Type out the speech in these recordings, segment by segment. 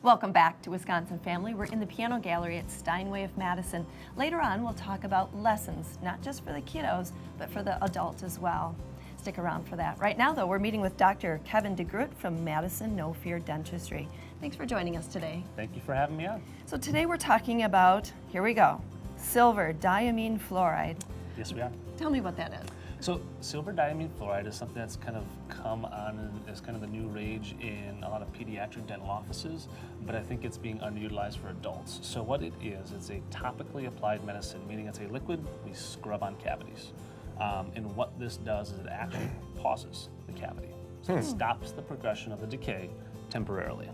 Welcome back to Wisconsin Family. We're in the piano gallery at Steinway of Madison. Later on, we'll talk about lessons, not just for the kiddos, but for the adult as well. Stick around for that. Right now, though, we're meeting with Dr. Kevin DeGroot from Madison No Fear Dentistry. Thanks for joining us today. Thank you for having me on. So today we're talking about, here we go, silver diamine fluoride. Yes, we are. Tell me what that is. So silver diamine fluoride is something that's kind of come on as kind of the new rage in a lot of pediatric dental offices, but I think it's being underutilized for adults. So what it is, it's a topically applied medicine, meaning it's a liquid we scrub on cavities. And what this does is it actually pauses the cavity. So it stops the progression of the decay temporarily.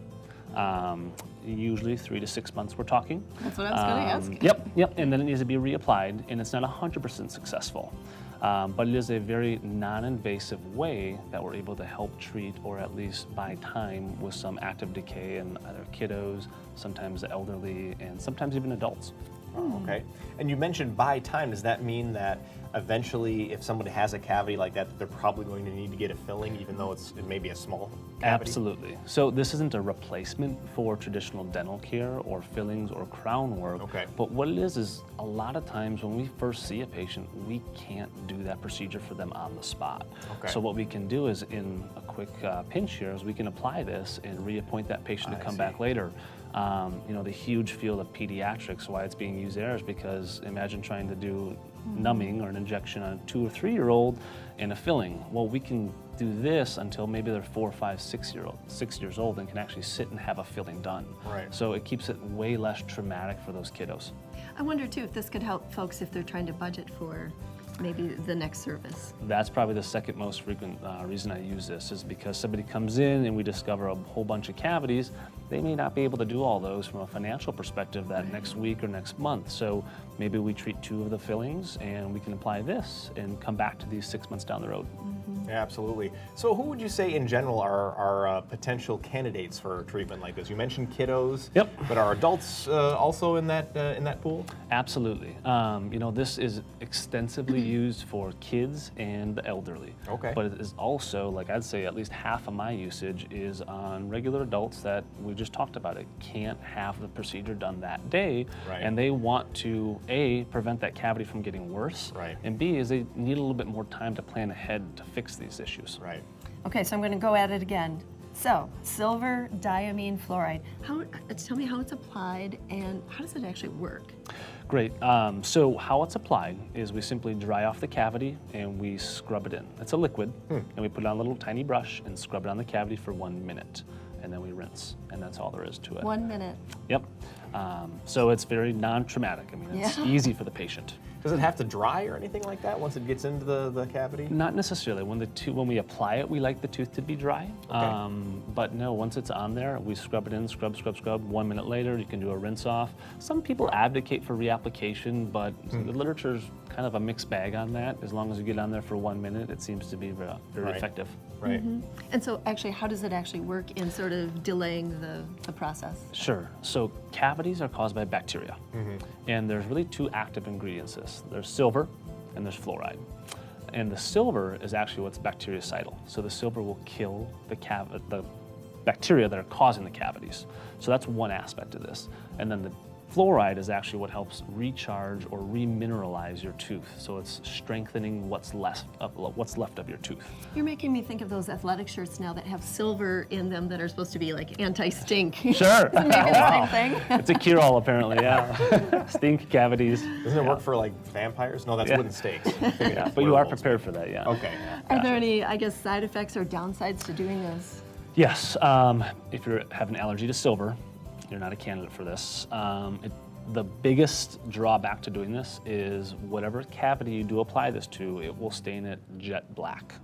Usually 3 to 6 months we're talking. That's what I was going to ask. Yep, and then it needs to be reapplied, and it's not 100% successful. But it is a very non-invasive way that we're able to help treat or at least buy time with some active decay in either kiddos, sometimes the elderly, and sometimes even adults. Oh, okay. And you mentioned buy time. Does that mean that eventually if somebody has a cavity like that, they're probably going to need to get a filling even though it may be a small cavity? Absolutely. So this isn't a replacement for traditional dental care or fillings or crown work. Okay. But what it is a lot of times when we first see a patient, we can't do that procedure for them on the spot. Okay. So what we can do is in a quick pinch here is we can apply this and reappoint that patient to come back later. You know, the huge field of pediatrics, why it's being used there is because imagine trying to do numbing or an injection on a 2 or 3 year old and a filling. Well, we can do this until maybe they're 4, 5, 6 years old and can actually sit and have a filling done. Right. So it keeps it way less traumatic for those kiddos. I wonder too if this could help folks if they're trying to budget for maybe the next service. That's probably the second most frequent reason I use this is because somebody comes in and we discover a whole bunch of cavities. They may not be able to do all those from a financial perspective that next week or next month. So maybe we treat 2 of the fillings and we can apply this and come back to these 6 months down the road. Yeah, absolutely. So who would you say in general are potential candidates for treatment like this? You mentioned kiddos. Yep. But are adults also in that pool? Absolutely. You know, this is extensively used for kids and the elderly. Okay. But it is also, like I'd say, at least half of my usage is on regular adults that we just talked about. It can't have the procedure done that day, Right. and they want to A, prevent that cavity from getting worse, Right. and B, is they need a little bit more time to plan ahead to fix these issues. Right. Okay, so I'm going to go at it again. So, silver diamine fluoride. Tell me how it's applied and how does it actually work? Great. So how it's applied is we simply dry off the cavity and we scrub it in. It's a liquid, and we put it on a little tiny brush and scrub it on the cavity for 1 minute, and then we rinse, and that's all there is to it. 1 minute. Yep. So it's very non-traumatic. I mean, it's easy for the patient. Does it have to dry or anything like that once it gets into the cavity? Not necessarily. When we apply it, we like the tooth to be dry. Okay. But no, once it's on there, we scrub it in, scrub. 1 minute later, you can do a rinse off. Some people advocate for reapplication, but the literature's kind of a mixed bag on that. As long as you get on there for 1 minute, it seems to be very Right. effective. Right. And so actually, how does it actually work in sort of delaying the process? Sure. So cavities are caused by bacteria, and there's really 2 active ingredients in this. There's silver and there's fluoride. And the silver is actually what's bactericidal. So the silver will kill the bacteria that are causing the cavities. So that's one aspect of this. And then the fluoride is actually what helps recharge or remineralize your tooth. So it's strengthening what's left of your tooth. You're making me think of those athletic shirts now that have silver in them that are supposed to be like anti-stink. Sure. Maybe the same thing. It's a cure-all apparently, yeah. Stink, cavities. Doesn't it work for like vampires? No, that's wooden stakes. Yeah, but you are prepared for that, yeah. Okay. Are there any, I guess, side effects or downsides to doing this? Yes, if you have an allergy to silver, you're not a candidate for this. The biggest drawback to doing this is whatever cavity you do apply this to, it will stain it jet black.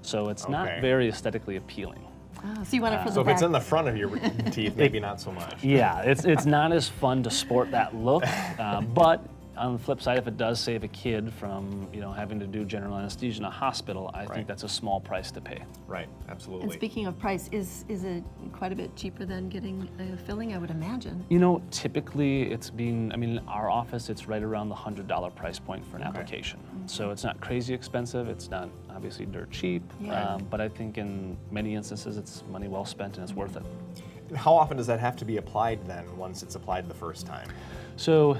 So it's not very aesthetically appealing. Oh, so you want it for the So if back. it's in the front of your teeth, maybe not so much. Yeah, it's not as fun to sport that look, but on the flip side, if it does save a kid from having to do general anesthesia in a hospital, I think that's a small price to pay. Right, absolutely. And speaking of price, is it quite a bit cheaper than getting a filling, I would imagine? Typically our office, it's right around the $100 price point for an application. So it's not crazy expensive, it's not obviously dirt cheap, but I think in many instances it's money well spent and it's worth it. How often does that have to be applied then once it's applied the first time? So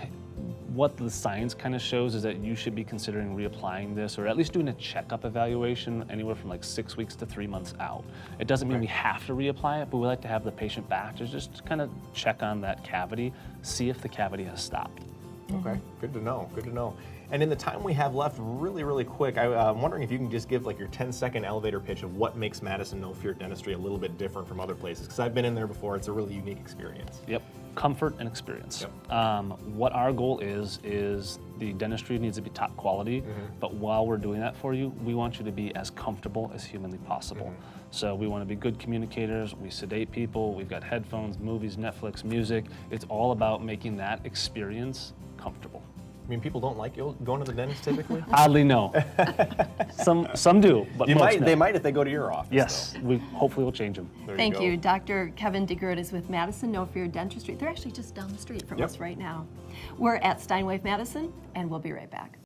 what the science kind of shows is that you should be considering reapplying this, or at least doing a checkup evaluation anywhere from like 6 weeks to 3 months out. It doesn't mean we have to reapply it, but we like to have the patient back to just kind of check on that cavity, see if the cavity has stopped. Okay, good to know, good to know. And in the time we have left, really quick, I'm wondering if you can just give like your 10-second elevator pitch of what makes Madison No Fear Dentistry a little bit different from other places, because I've been in there before. It's a really unique experience. Yep, comfort and experience. Yep. What our goal is the dentistry needs to be top quality, but while we're doing that for you, we want you to be as comfortable as humanly possible. So we want to be good communicators, we sedate people, we've got headphones, movies, Netflix, music. It's all about making that experience comfortable. I mean, people don't like going to the dentist typically? Oddly, no. Some do, but most no. They might if they go to your office. Yes, though. we hopefully will change them. There Thank you you. go. Dr. Kevin DeGroot is with Madison No Fear Dentistry. They're actually just down the street from Yep. us right now. We're at Steinway Madison, and we'll be right back.